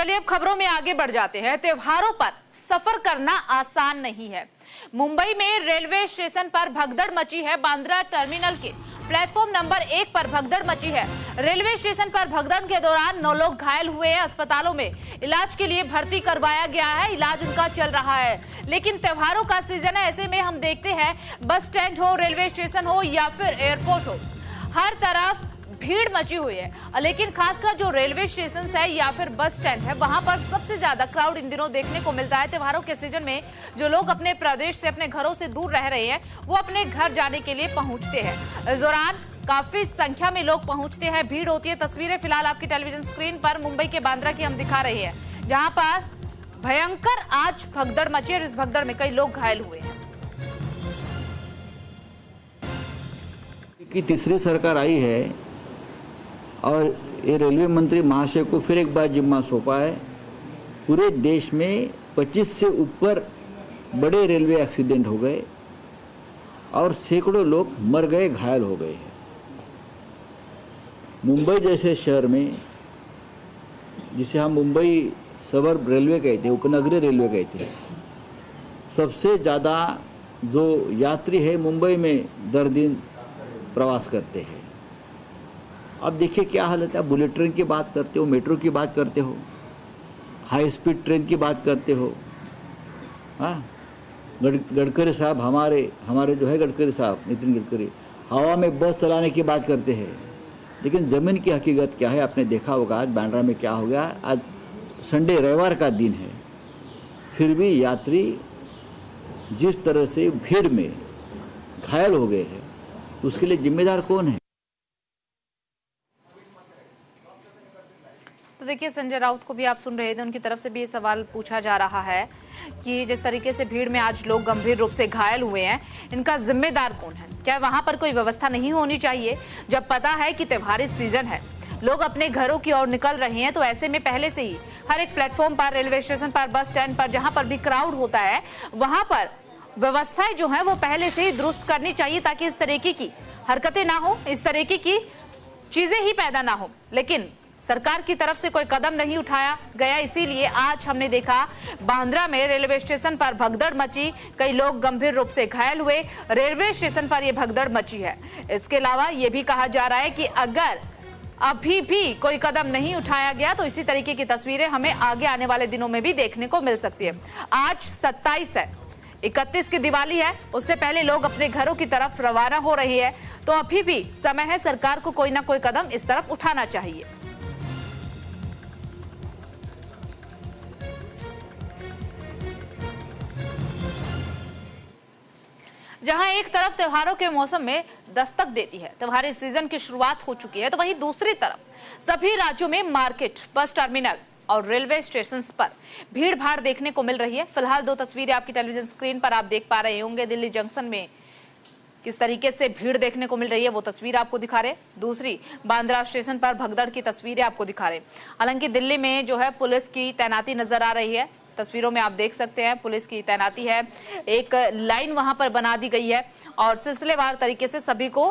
चलिए अब खबरों में आगे बढ़ जाते हैं। त्योहारों पर सफर करना आसान नहीं है। मुंबई में रेलवे स्टेशन पर भगदड़ मची है। बांद्रा टर्मिनल के प्लेटफॉर्म नंबर 1 पर भगदड़ मची है। रेलवे स्टेशन पर भगदड़ के दौरान 9 लोग घायल हुए हैं। अस्पतालों में इलाज के लिए भर्ती करवाया गया है। इलाज उनका चल रहा है। लेकिन त्योहारों का सीजन है, ऐसे में हम देखते हैं बस स्टैंड हो, रेलवे स्टेशन हो या फिर एयरपोर्ट हो, हर तरफ भीड़ मची हुई है। लेकिन खासकर जो रेलवे स्टेशन है या फिर बस स्टैंड है, वहां पर सबसे ज्यादा क्राउड इन दिनों देखने को मिलता है। त्योहारों के सीजन में जो लोग अपने प्रदेश से, अपने घरों से दूर रह रहे हैं, वो अपने घर जाने के लिए पहुंचते हैं। इस दौरान काफी संख्या में लोग पहुंचते हैं, भीड़ होती है। तस्वीरें फिलहाल आपकी टेलीविजन स्क्रीन पर मुंबई के बांद्रा की हम दिखा रहे हैं, जहां पर भयंकर आज भगदड़ मची और इस भगदड़ में कई लोग घायल हुए हैं। की तीसरी सरकार आई है और ये रेलवे मंत्री महाशय को फिर एक बार जिम्मा सौंपा है। पूरे देश में 25 से ऊपर बड़े रेलवे एक्सीडेंट हो गए और सैकड़ों लोग मर गए, घायल हो गए हैं। मुंबई जैसे शहर में, जिसे हम मुंबई सबर्ब रेलवे कहते हैं, उपनगरीय रेलवे कहते हैं, सबसे ज़्यादा जो यात्री है मुंबई में दर दिन प्रवास करते हैं। अब देखिए क्या हालत है। बुलेट ट्रेन की बात करते हो, मेट्रो की बात करते हो, हाई स्पीड ट्रेन की बात करते हो। हाँ, गडकरी साहब, हमारे जो है गडकरी साहब, नितिन गडकरी, हवा में बस चलाने की बात करते हैं। लेकिन ज़मीन की हकीकत क्या है, आपने देखा होगा आज बांद्रा में क्या हो गया। आज संडे, रविवार का दिन है, फिर भी यात्री जिस तरह से भीड़ में घायल हो गए हैं, उसके लिए जिम्मेदार कौन है? तो देखिए, संजय राउत को भी आप सुन रहे थे, उनकी तरफ से भी ये सवाल पूछा जा रहा है कि जिस तरीके से भीड़ में आज लोग गंभीर रूप से घायल हुए हैं, इनका जिम्मेदार कौन है? क्या वहां पर कोई व्यवस्था नहीं होनी चाहिए? जब पता है कि त्योहारी सीजन है, लोग अपने घरों की ओर निकल रहे हैं, तो ऐसे में पहले से ही हर एक प्लेटफॉर्म पर, रेलवे स्टेशन पर, बस स्टैंड पर, जहां पर भी क्राउड होता है, वहां पर व्यवस्थाएं जो है वो पहले से ही दुरुस्त करनी चाहिए, ताकि इस तरीके की हरकतें ना हो, इस तरीके की चीजें ही पैदा ना हो। लेकिन सरकार की तरफ से कोई कदम नहीं उठाया गया। इसीलिए आज हमने देखा बांद्रा में रेलवे स्टेशन पर भगदड़ मची, कई लोग गंभीर रूप से घायल हुए। रेलवे स्टेशन पर यह भगदड़ मची है। इसके अलावा यह भी कहा जा रहा है कि अगर अभी भी कोई कदम नहीं उठाया गया तो इसी तरीके की तस्वीरें हमें आगे आने वाले दिनों में भी देखने को मिल सकती है। आज 27 है, 31 की दिवाली है, उससे पहले लोग अपने घरों की तरफ रवाना हो रही है, तो अभी भी समय है, सरकार को कोई ना कोई कदम इस तरफ उठाना चाहिए। जहां एक तरफ त्योहारों के मौसम में दस्तक देती है, त्योहारी सीजन की शुरुआत हो चुकी है, तो वहीं दूसरी तरफ सभी राज्यों में मार्केट, बस टर्मिनल और रेलवे स्टेशन पर भीड़ भाड़ देखने को मिल रही है। फिलहाल दो तस्वीरें आपकी टेलीविजन स्क्रीन पर आप देख पा रहे होंगे। दिल्ली जंक्शन में किस तरीके से भीड़ देखने को मिल रही है, वो तस्वीर आपको दिखा रहे। दूसरी, बांद्रा स्टेशन पर भगदड़ की तस्वीरें आपको दिखा रहे। हालांकि दिल्ली में जो है पुलिस की तैनाती नजर आ रही है। तस्वीरों में आप देख सकते हैं पुलिस की तैनाती है, एक लाइन वहां पर बना दी गई है और सिलसिलेवार तरीके से सभी को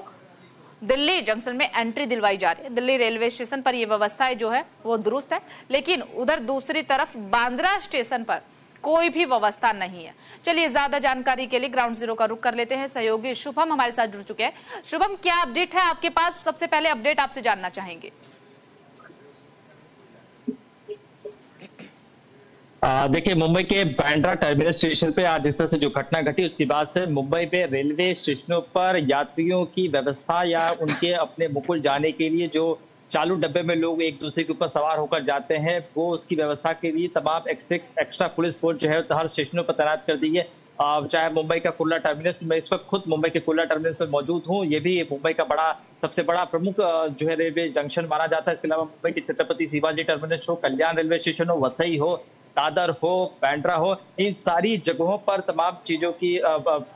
दिल्ली जंक्शन में एंट्री दिलवाई जा रही है। दिल्ली रेलवे स्टेशन पर यह व्यवस्था जो है वो दुरुस्त है, लेकिन उधर दूसरी तरफ बांद्रा स्टेशन पर कोई भी व्यवस्था नहीं है। चलिए, ज्यादा जानकारी के लिए ग्राउंड जीरो का रुख कर लेते हैं। सहयोगी शुभम हमारे साथ जुड़ चुके हैं। शुभम, क्या अपडेट है आपके पास? सबसे पहले अपडेट आपसे जानना चाहेंगे। देखिए, मुंबई के बांद्रा टर्मिनल स्टेशन पे आज जिस तरह से जो घटना घटी, उसके बाद से मुंबई में रेलवे स्टेशनों पर यात्रियों की व्यवस्था या उनके अपने मुकुल जाने के लिए जो चालू डब्बे में लोग एक दूसरे के ऊपर सवार होकर जाते हैं, वो उसकी व्यवस्था के लिए तमाम एक्स्ट्रा पुलिस फोर्स जो है हर स्टेशनों पर तैनात कर दी है। चाहे मुंबई का कुर्ला टर्मिनस, मैं इस वक्त खुद मुंबई के कुर्ला टर्मिनस पर मौजूद हूँ। ये भी मुंबई का सबसे बड़ा प्रमुख जो है रेलवे जंक्शन माना जाता है। इसके अलावा मुंबई के छत्रपति शिवाजी टर्मिनस हो, कल्याण रेलवे स्टेशन हो, वसई हो, दादर हो, बांद्रा हो, इन सारी जगहों पर तमाम चीजों की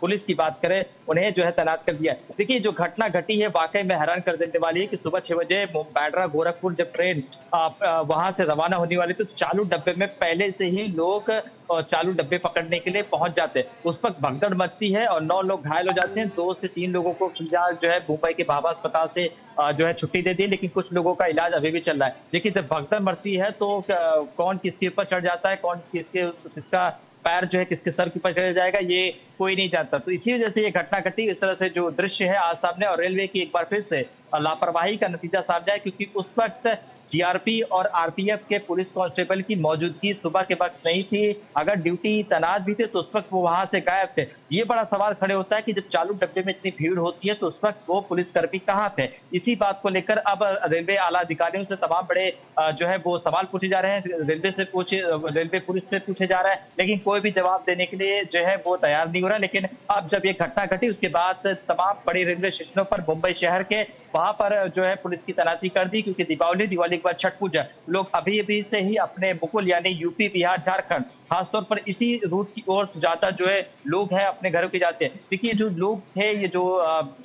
पुलिस की बात करें, उन्हें जो है तैनात कर दिया है। देखिए, जो घटना घटी है वाकई में हैरान कर देने वाली है कि सुबह 6 बजे बांद्रा गोरखपुर जब ट्रेन वहां से रवाना होने वाली तो चालू डब्बे में पहले से ही लोग चालू डब्बे पकड़ने के लिए पहुंच जाते हैं। उस वक्त भगदड़ मचती है और 9 लोग घायल हो जाते हैं। 2 से 3 लोगों को फिलहाल जो है मुंबई के भाभा अस्पताल से जो है छुट्टी दे दी, लेकिन कुछ लोगों का इलाज अभी भी चल रहा है। देखिए, जब भगदड़ मचती है तो कौन किसके ऊपर चढ़ जाता है, कौन किसका पैर जो है किसके सर के ऊपर चढ़ जाएगा, ये कोई नहीं जानता। तो इसी वजह से ये घटना घटी। इस तरह से जो दृश्य है आज सामने, और रेलवे की एक बार फिर से लापरवाही का नतीजा सामने आया, क्योंकि उस वक्त जीआरपी और आरपीएफ के पुलिस कांस्टेबल की मौजूदगी सुबह के वक्त नहीं थी। अगर ड्यूटी तैनात भी थे तो उस वक्त वो वहां से गायब थे। ये बड़ा सवाल खड़े होता है कि जब चालू डब्बे में इतनी भीड़ होती है तो उस वक्त वो पुलिसकर्मी कहाँ थे। इसी बात को लेकर अब रेलवे आला अधिकारियों से तमाम बड़े जो है वो सवाल पूछे जा रहे हैं। रेलवे पुलिस से पूछे जा रहा है, लेकिन कोई भी जवाब देने के लिए जो है वो तैयार नहीं हो रहा। लेकिन अब जब ये घटना घटी उसके बाद तमाम बड़े रेलवे स्टेशनों पर मुंबई शहर के वहां पर जो है पुलिस की तैनाती कर दी, क्योंकि दिवाली के बाद छठ पूजा, लोग अभी से ही अपने मुकुल यानी यूपी, बिहार, झारखंड, खासतौर पर इसी रूट की ओर ज्यादा जो है लोग हैं अपने घरों के जाते हैं। देखिए, जो लोग थे ये जो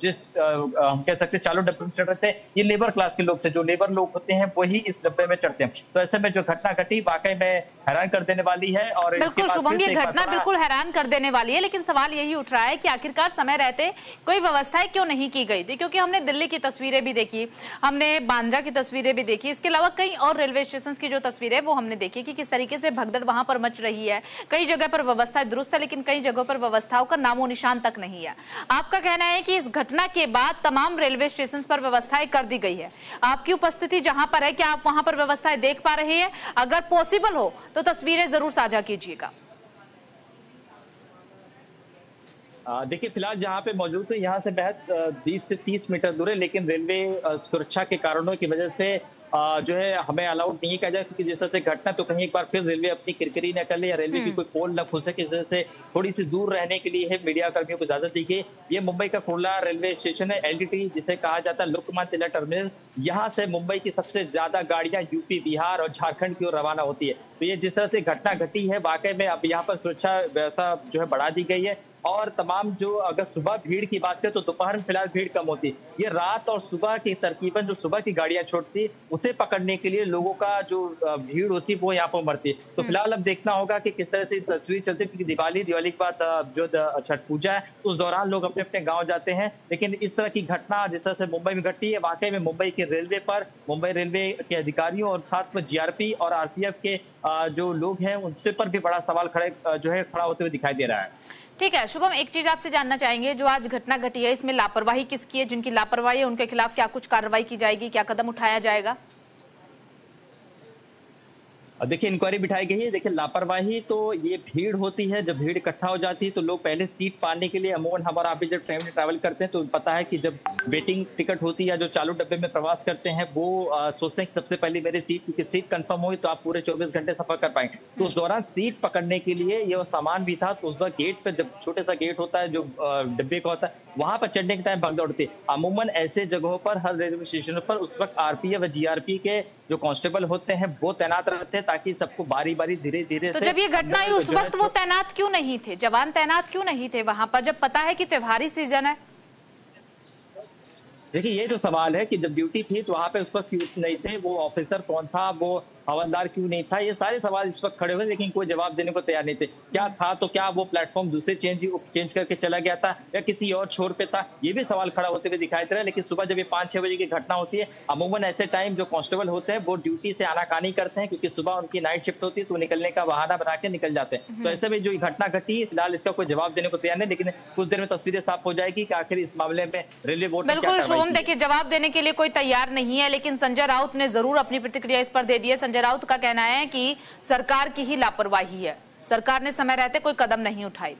जिस हम कह सकते हैं चालू डब्बे में चढ़ रहे थे, ये लेबर क्लास के लोग थे। जो लेबर लोग होते हैं वही इस डब्बे में चढ़ते हैं। तो ऐसे में जो घटना घटी वाकई में हैरान कर देने वाली है। और बिल्कुल शुभम, ये घटना बिल्कुल हैरान कर देने वाली है, लेकिन सवाल यही उठ रहा है कि आखिरकार समय रहते कोई व्यवस्थाएं क्यों नहीं की गई थी। क्योंकि हमने दिल्ली की तस्वीरें भी देखी, हमने बांद्रा की तस्वीरें भी देखी, इसके अलावा कई और रेलवे स्टेशन की जो तस्वीरें है वो हमने देखी कि किस तरीके से भगदड़ वहां पर मच रही है। कई जगह पर व्यवस्था दुरुस्त है, लेकिन कई जगहों पर व्यवस्थाओं का नामो निशान तक नहीं है। आपका कहना है कि इस घटना के बाद तमाम रेलवे स्टेशन पर व्यवस्थाएं कर दी गई है। आपकी उपस्थिति जहां पर है, क्या आप वहां पर व्यवस्थाएं देख पा रहे हैं? अगर पॉसिबल हो तो तस्वीरें जरूर साझा कीजिएगा। देखिए, फिलहाल जहाँ पे मौजूद है यहाँ से महज 20 से 30 मीटर दूर है, लेकिन रेलवे सुरक्षा के कारणों की वजह से जो है हमें अलाउड नहीं किया जाए, क्योंकि जिस तरह से घटना तो कहीं एक बार फिर रेलवे अपनी किरकिरी न कर ले या रेलवे की कोई पोल न खुल सके, इस वजह से थोड़ी सी दूर रहने के लिए है मीडिया कर्मियों को इजाजत दी गई। ये मुंबई का खुला रेलवे स्टेशन है, एलटीटी जिसे कहा जाता है, लोकमान्य तिलक टर्मिनस। यहाँ से मुंबई की सबसे ज्यादा गाड़ियां यूपी, बिहार और झारखंड की ओर रवाना होती है। तो ये जिस तरह से घटना घटी है वाकई में अब यहाँ पर सुरक्षा व्यवस्था जो है बढ़ा दी गई है। और तमाम जो अगर सुबह भीड़ की बात करें तो दोपहर में फिलहाल भीड़ कम होती, ये रात और सुबह की तरकीबन जो सुबह की गाड़ियां छोड़ती उसे पकड़ने के लिए लोगों का जो भीड़ होती वो यहाँ पर उमड़ती। तो फिलहाल अब देखना होगा कि किस तरह से तस्वीर चलती है, क्योंकि दिवाली के बाद जो छठ पूजा है उस दौरान लोग अपने अपने गाँव जाते हैं। लेकिन इस तरह की घटना जिस तरह से मुंबई में घटी है वाकई में मुंबई के रेलवे पर, मुंबई रेलवे के अधिकारियों और साथ में जीआरपी और आरपीएफ के जो लोग हैं उनसे पर भी बड़ा सवाल खड़ा होते हुए दिखाई दे रहा है। ठीक है शुभम, एक चीज आपसे जानना चाहेंगे, जो आज घटना घटी है इसमें लापरवाही किसकी है? जिनकी लापरवाही है उनके खिलाफ क्या कुछ कार्रवाई की जाएगी, क्या कदम उठाया जाएगा? देखिए, इंक्वायरी बिठाई गई है। देखिए, लापरवाही तो ये भीड़ होती है, जब भीड़ इकट्ठा हो जाती है तो लोग पहले सीट पाने के लिए, अमूमन हम और आप भी जब ट्रेन में ट्रैवल करते हैं तो पता है कि जब वेटिंग टिकट होती है या जो चालू डब्बे में प्रवास करते हैं वो सोचते हैं कि सबसे पहले मेरी सीट, क्योंकि सीट कंफर्म हुई तो आप पूरे 24 घंटे सफर कर पाएंगे। तो उस दौरान सीट पकड़ने के लिए ये सामान भी था। तो उस वक्त गेट पे, जब छोटे सा गेट होता है जो डब्बे का होता है, वहां पर चढ़ने के टाइम भगदड़ होती है। अमूमन ऐसे जगहों पर हर रेलवे स्टेशनों पर उस वक्त आरपीएफ व जीआरपी के जो कांस्टेबल होते हैं वो तैनात रहते हैं, ताकि सबको बारी बारी धीरे धीरे। तो जब ये घटना आई उस वक्त वो तैनात क्यों नहीं थे? जवान तैनात क्यों नहीं थे वहां पर, जब पता है कि त्योहारी सीजन है? देखिए, ये जो सवाल है कि जब ड्यूटी थी तो वहां पे उस वक्त क्यों नहीं थे, वो ऑफिसर कौन था, वो हवलदार क्यों नहीं था, ये सारे सवाल इस वक्त खड़े हुए, लेकिन कोई जवाब देने को तैयार नहीं थे। क्या था तो क्या वो प्लेटफॉर्म दूसरे चेंज करके चला गया था या किसी और छोर पे था, ये भी सवाल खड़ा होते हुए दिखाई दे रहा है। लेकिन सुबह जब ये 5-6 बजे की घटना होती है, अमूमन ऐसे टाइम जो कांस्टेबल होते हैं वो ड्यूटी से आनाकानी करते हैं, क्योंकि सुबह उनकी नाइट शिफ्ट होती है तो निकलने का बहाना बना के निकल जाते हैं। तो ऐसे में जो घटना घटी, फिलहाल इसका कोई जवाब देने को तैयार नहीं, लेकिन कुछ देर में तस्वीरें साफ हो जाएगी कि आखिर इस मामले में रेलवे बोर्ड ने क्या बिल्कुल कार्रवाई शुभम, की है। देखिए जवाब देने के लिए कोई तैयार नहीं है, लेकिन संजय राउत ने जरूर अपनी प्रतिक्रिया इस पर दे दी है। संजय राउत का कहना है कि सरकार की ही लापरवाही है, सरकार ने समय रहते कोई कदम नहीं उठाई।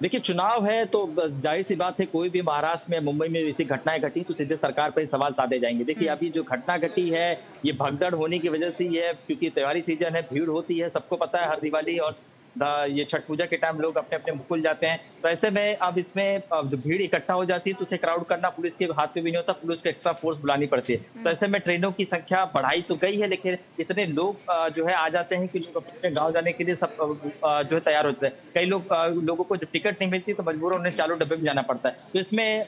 देखिए, चुनाव है तो जाहिर सी बात है, कोई भी महाराष्ट्र में मुंबई में ऐसी घटनाएं घटी तो सीधे सरकार पर ही सवाल साधे जाएंगे। देखिए, अभी जो घटना घटी है ये भगदड़ होने की वजह से ही है, क्योंकि त्योहारी सीजन है, भीड़ होती है, सबको पता है हर दिवाली और ये छठ पूजा के टाइम लोग अपने अपने मुकुल जाते हैं। तो ऐसे में अब इसमें जो भीड़ इकट्ठा हो जाती है तो उसे क्राउड करना पुलिस के हाथ में भी नहीं होता, पुलिस को एक्स्ट्रा फोर्स बुलानी पड़ती है। तो ऐसे में ट्रेनों की संख्या बढ़ाई तो गई है, लेकिन इतने लोग जो है आ जाते हैं कि लोग अपने गाँव जाने के लिए सब जो है तैयार होते हैं। कई लोगों को जब टिकट नहीं मिलती तो मजबूरन उन्हें चालू डब्बे में जाना पड़ता है। तो इसमें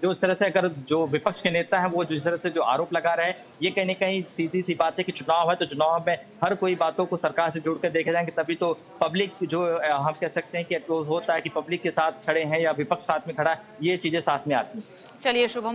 जो इस तरह से अगर जो विपक्ष के नेता हैं वो जिस तरह से जो आरोप लगा रहे हैं, ये कहीं न कहीं सीधी-सी बात है कि चुनाव है, तो चुनाव में हर कोई बातों को सरकार से जोड़ कर देखे जाएँगे, तभी तो पब्लिक जो हम कह सकते हैं कि होता है कि पब्लिक के साथ खड़े हैं या विपक्ष साथ में खड़ा है, ये चीज़ें साथ में आती हैं। चलिए शुभम।